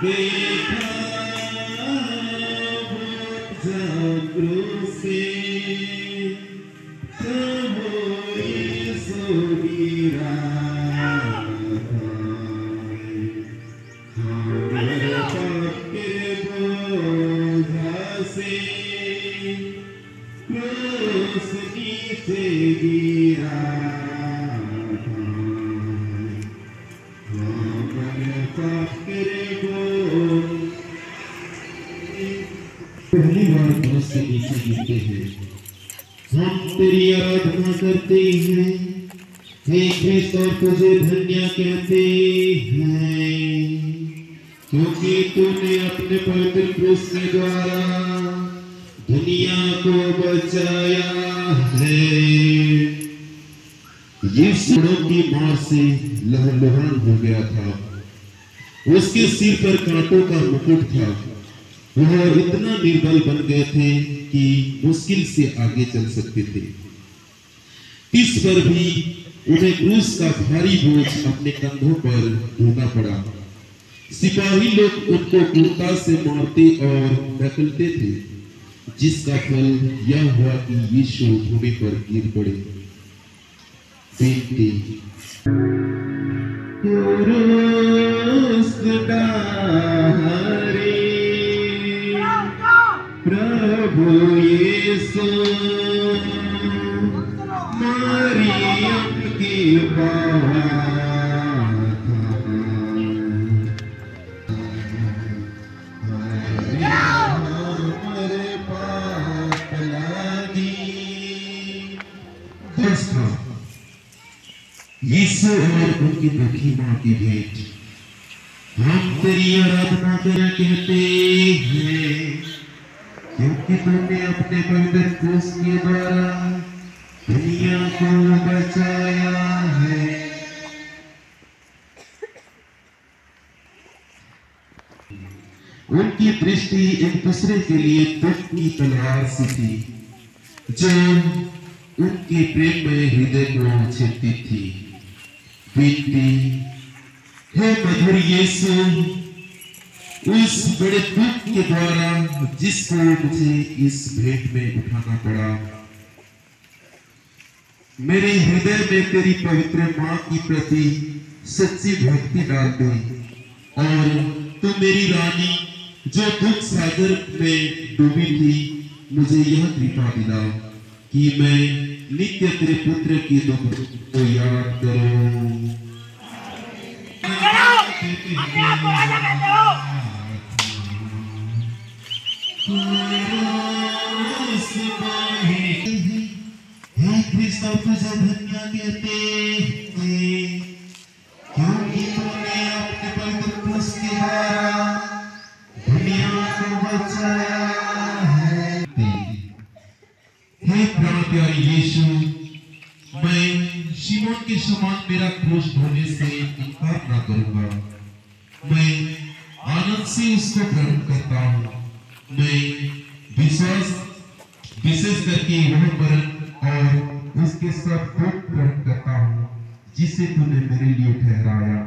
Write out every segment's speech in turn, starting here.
देखा क्रूस पे तब यीशु गिरा हमारे पाप के बोझ से क्रूस नीचे गिरा पहली बार क्रूस से नीचे गिरते हैं, हम तेरी आराधना करते हैं, हे क्रिस्त और तुझे धन्य कहते हैं, क्योंकि तूने अपने पवित्र क्रूस के द्वारा दुनिया को बचाया है। यीशु की मार से लहलहान हो गया था, उसके सिर पर कांटों का मुकुट था, वह इतना निर्बल बन गए थे कि मुश्किल से आगे चल सकते थे। इस पर भी उन्हें क्रूस का भारी बोझ अपने कंधों पर ढोना पड़ा। सिपाही लोग उनको क्रूरता से मारते और धकेलते थे, जिसका फल यह हुआ कि यीशु भूमि पर गिर पड़े। बेनती प्रभु यीशु मरियम की बात हमारे पाप लगी। दोस्तों, यीशु और उनकी दुखी मां की भेंट हम तेरी आराधना करना कहते हैं, क्योंकि तुमने अपने पवित्र क्रूस के द्वारा दुनिया को बचाया है। उनकी दृष्टि एक दूसरे के लिए दुख की तलवार सी थी, जो उनके प्रेम में हृदय को छेदती थी। बेनती, हे मधुर यीशु, उस बड़े दुख के द्वारा जिसको मुझे इस भेंट में उठाना पड़ा, मेरे हृदय में तेरी पवित्र मां की प्रति सच्ची भक्ति डाल दे, और तू मेरी रानी जो दुख सागर में डूबी थी, मुझे यह कृपा दिला कि मैं नित्य तेरे पुत्र की दुख को याद करूं। हे क्रिस्त तुझे धन्य कहते हैं, क्योंकि तूने अपने पवित्र क्रूस के द्वारा दुनिया को बचाया है। हे प्राण प्यारे यीशु, मैं शिमोन के समान मेरा क्रूस ढोने से इनकार न करूंगा। मैं आनंद से उसको ग्रहण करता हूँ। मैं विशेष करके वह मरण और उसके सब दुख ग्रहण करता हूँ जिसे तूने मेरे लिए ठहराया।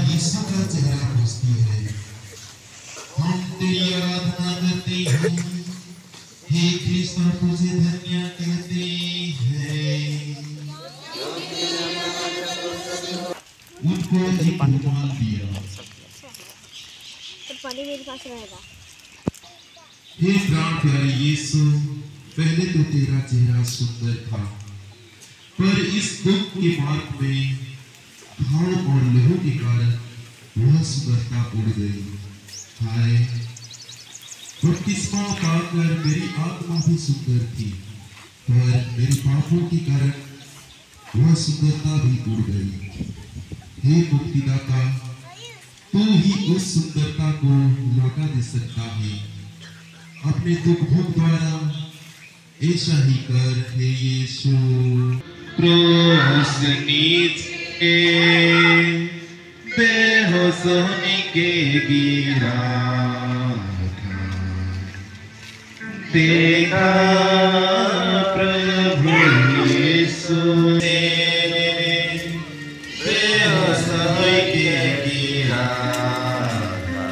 यीशु का चेहरा पूछती है, हम तेरी आराधना करते हैं, हे क्रिस्त तुझे धन्य कहते हैं। उनको एक रुमाल दिया, तो पानी मेरे पास रहेगा। हे प्राण प्यारे यीशु, पहले तो तेरा चेहरा सुंदर था, पर इस दुख के मार्ग में भाव और लहू के कारण वह सुंदरता उड़ गई। हाय, बपतिस्मा पाकर मेरी आत्मा भी सुंदर थी, पर मेरे पापों के कारण वह सुंदरता भी उड़ गई। हे मुक्तिदाता, तू ही उस सुंदरता को लौटा दे सकता है। अपने दुख भोग द्वारा ऐसा ही कर हे यीशु। क्रूस नीचे बेहोश होने के गिरा था, देखा प्रभु यीशु ने बेहोश होने के गिरा था।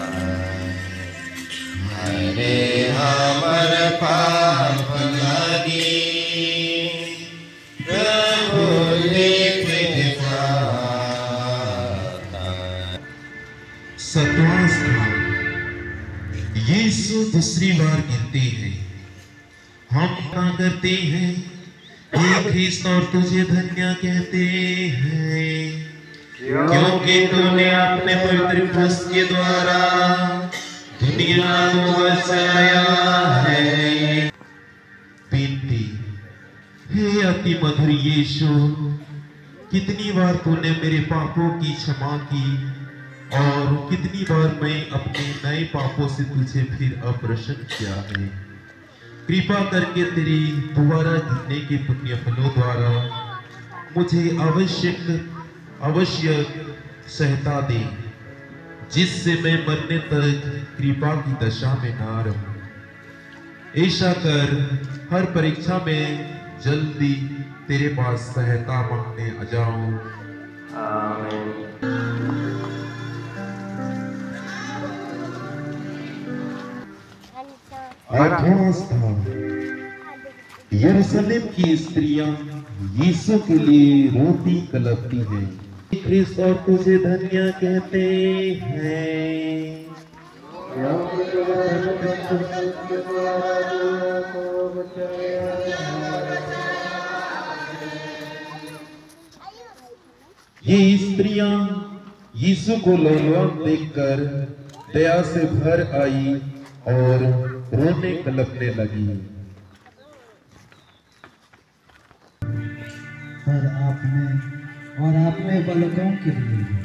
अरे हमर पाप लगी प्रभु सतवां स्थान। यीशु दूसरी बार गिनते हैं। हम क्या करते हैं? हे ख्रिस्त और तुझे धन्य कहते हैं, क्योंकि तूने अपने पवित्र क्रूस के द्वारा दुनिया को बचाया है। विनती, हे अति मधुर यीशु, कितनी बार तूने मेरे पापों की क्षमा की और कितनी बार मैं अपने नए पापों से तुझे फिर अप्रसन्न किया है। कृपा करके तेरी दोबारा गिरने के पुण्य फलों द्वारा मुझे अवश्य सहायता दे, जिससे मैं मरने तक कृपा की दशा में ना रहूं। ऐसा कर हर परीक्षा में जल्दी तेरे पास सहायता मांगने आ जाऊं। आमीन। आठवां स्थान। यरूशलेम की स्त्रियां यीशु के लिए रोती कलपती हैं। ख्रिस्त और तुझे धन्य कहते हैं, ये स्त्रियां यीशु को लौलवान देखकर दया से भर आई और रोने कलपने लगी। और आपने बालकों के लिए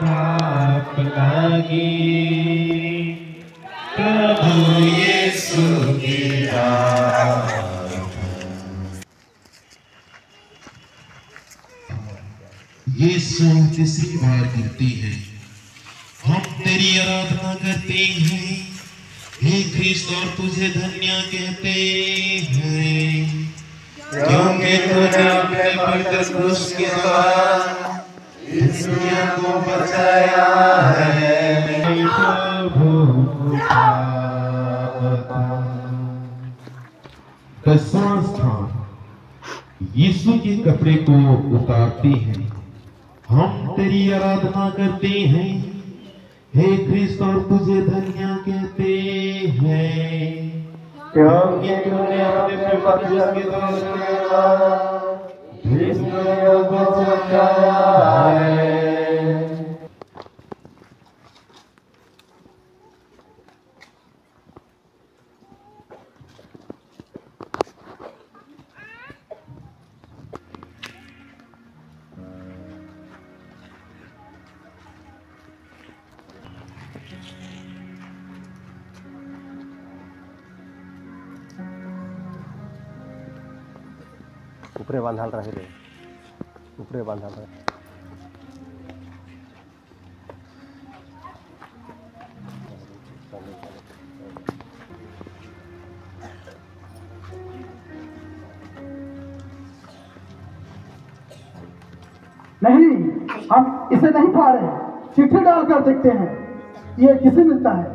पाप लागी प्रभु यीशु गिरा। यीशु तीसरी बार गिरती है। हम तेरी आराधना करते हैं, हे ख्रिस्त और तुझे धन्य कहते हैं, क्योंकि तूने अपने पवित्र क्रूस के द्वारा इस दुनिया को बचाया है। प्रभु दसवां स्थान। यीशु के कपड़े को उतारते हैं। हम तेरी आराधना करते हैं, हे ख्रिस्त और तुझे धन्य कहते हैं, क्योंकि तूने अपने पवित्र क्रूस के द्वारा इस दुनिया को बचाया है। ऊपरे बांधल रहे रे, ऊपरे बांधल रहे। नहीं, हम इसे नहीं फाड़े, चिट्ठी डालकर देखते हैं ये किसे मिलता है।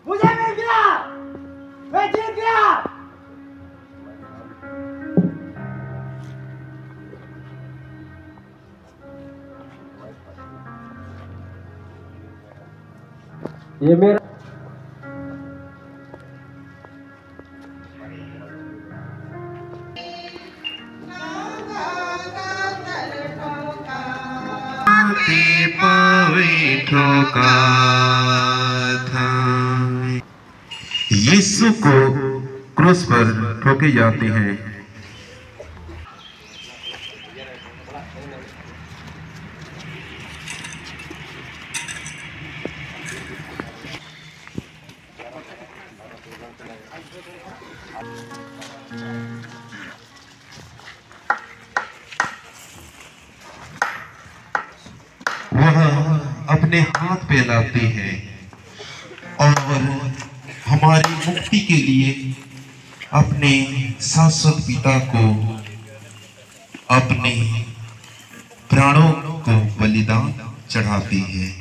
मुझे मिल गया, मैं जीत गया। ये मेरा ठोका था। यीशु को क्रूस पर ठोके जाते हैं। वह अपने हाथ फैलाते हैं और हमारी मुक्ति के लिए अपने शाश्वत पिता को अपने प्राणों को बलिदान चढ़ाते हैं।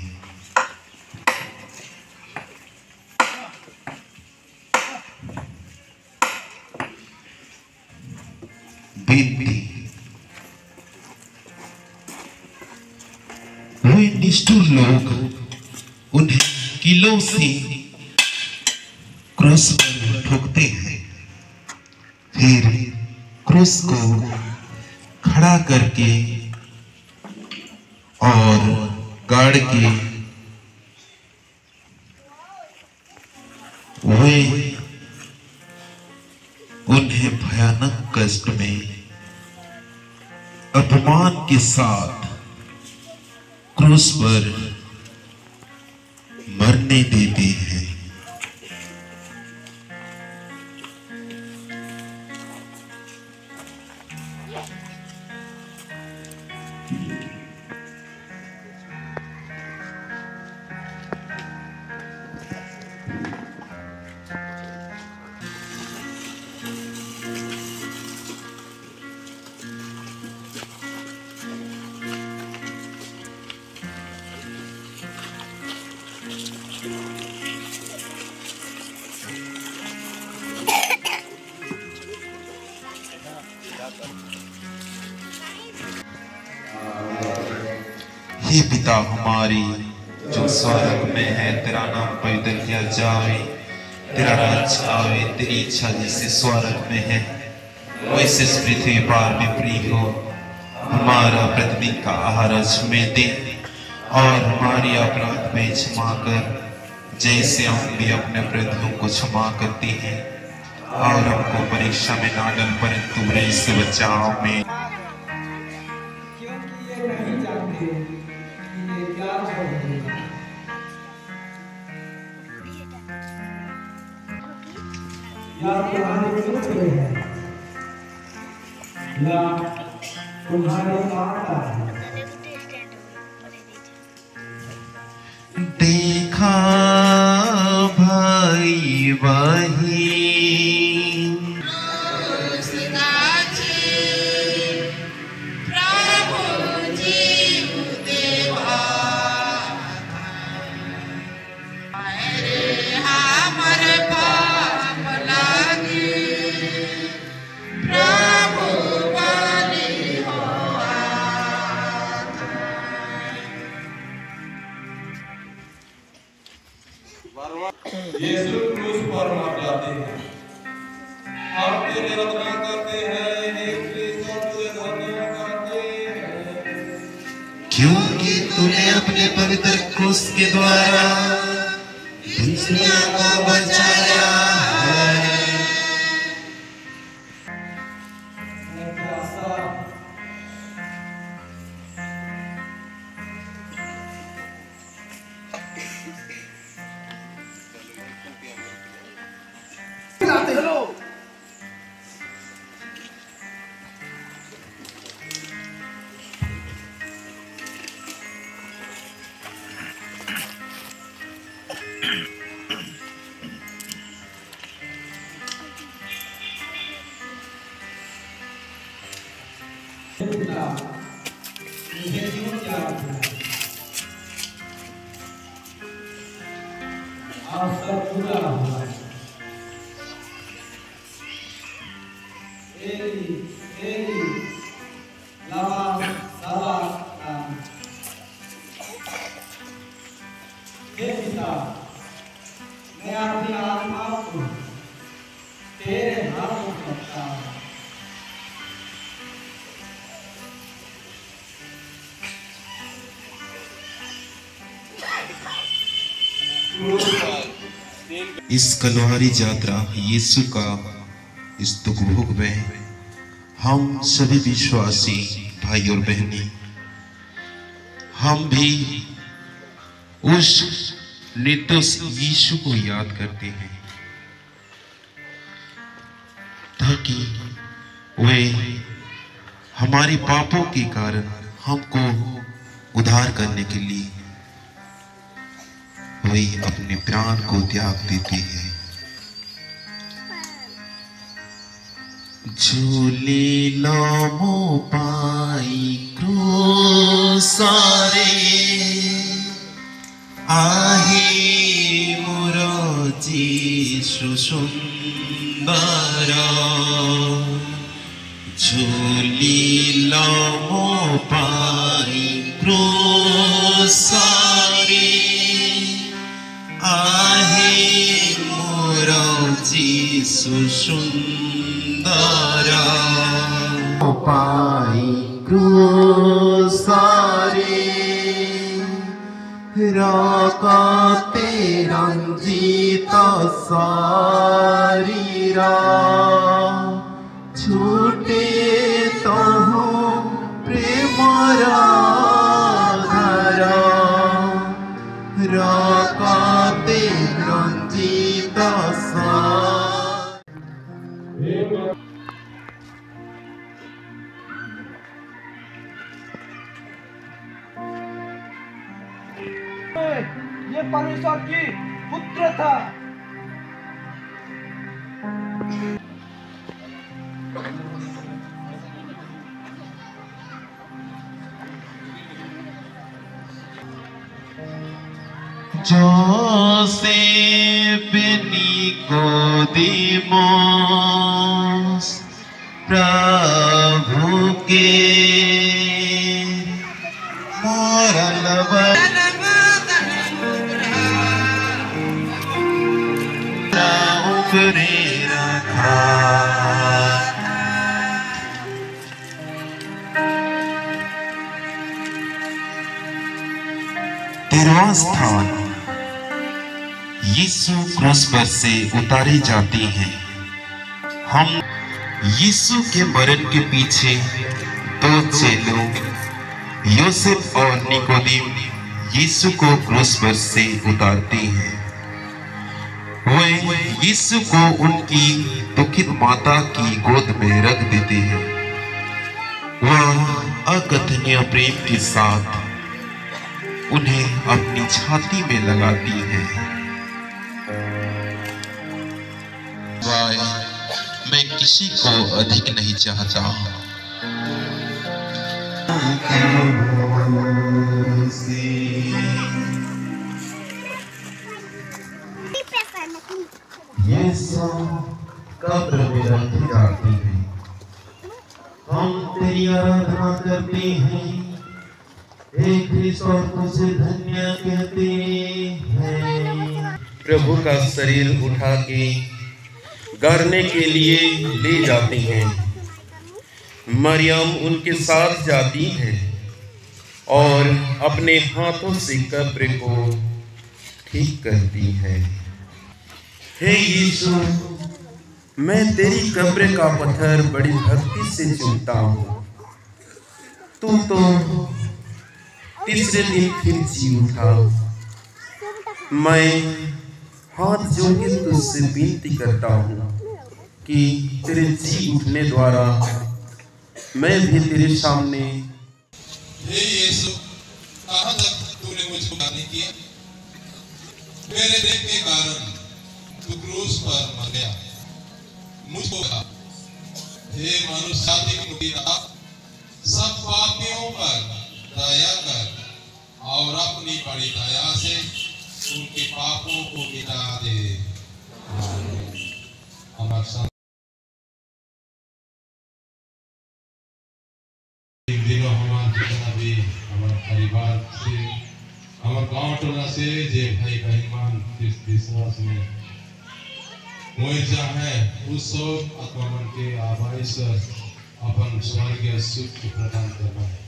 बेनती, वे निष्ठुर लोग उन्हें किलों से क्रूस पर ठोकते हैं, फिर क्रूस को खड़ा करके और गाड़ के वे उन्हें भयानक कष्ट में अपमान के साथ क्रूस पर मरने देते हैं। हे पिता हमारी जो स्वर्ग में है, तेरा नाम पवित्र किया जावे, तेरा राज्य आवे, तेरी इच्छा जैसे स्वर्ग में है वैसे इस पृथ्वी पर भी प्रिय हो। हमारा प्रतिदिन का आहार आज हमें दे और हमारी अपराध में क्षमा कर जैसे हम भी अपने अपराधियों को क्षमा करते हैं, और हमको परीक्षा में ना डाल परंतु बुराई से बचाओ में। या तुम्हारे पुत्र है या तुम्हारे माता है। देखा भाई बहिन यीशु क्रूस पर मर जाते हैं और तेरे आराधना करते हैं, हे कृष्ण तुझे धन्यवाद करते हैं, क्योंकि तूने अपने पवित्र क्रूस के द्वारा दुनिया को बचाया है। हे पिता इस कलवारी यात्रा यीशु का इस दुख भोग में हम सभी विश्वासी भाई और बहनी हम भी उस निर्दोष यीशु को याद करते हैं ताकि वे हमारे पापों के कारण हमको उद्धार करने के लिए वे अपने प्राण को त्याग देते हैं। झूले लामो पाई क्रूसारे आहे मोरा जीशु सुंदरा झूले लामो पाई क्रूसारे आहे मोरा जीशु सुंदरा पाई क्रूसारे राका तेरा जीता सारीरा छूटे तो प्रेमरा धारा राका तेरा जीता ये परमेश्वर की पुत्र था। Joseph Nicodemus प्रभु के मरल उपरे रखा तेरहवां स्थान यीशु क्रूस पर से उतारे जाते हैं। हम यीशु के मरण के पीछे दो चेलों योसेफ और निकोदेम यीशु को क्रूस पर से उतारते हैं। वे यीशु को उनकी दुखित माता की गोद में रख देते हैं। वह अकथनीय प्रेम के साथ उन्हें अपनी छाती में लगाती है। मैं किसी को अधिक नहीं चाहता। ये सब कब्र में रखी जाती है। हम तेरी आराधना करते हैं, हे कृष्ण, और तुझे धन्य कहते हैं। प्रभु का शरीर उठा के गाड़ने के लिए ले जाते हैं। मरियम उनके साथ जाती है और अपने हाथों से कब्र को ठीक करती है। हे यीशु, मैं तेरी कब्र का पत्थर बड़ी भक्ति से चूमता हूँ। तू तो तीसरे दिन फिर जी उठा। मैं हाथ जोड़ के तुझसे विनती करता हूँ कि तेरे जी उठने द्वारा मैं भी तेरे सामने। हे यीशु, कहाँ तक तूने मुझको गाली किया? मेरे देख के कारण तू क्रूस पर मर गया। मुझको हे मनुष्य जाति की मुक्तिदाता, सब पापियों पर दया कर और अपनी बड़ी दया से उनके पापों को मिटा दे। हमारे दिनों हमारे जितना भी हमारे परिवार से हमारे गांव टोला से जे भाई बहन इस विश्वास में मोह है उस सब आत्मा मन के आभार से अपन स्वर्गीय सुख प्रदान करना है।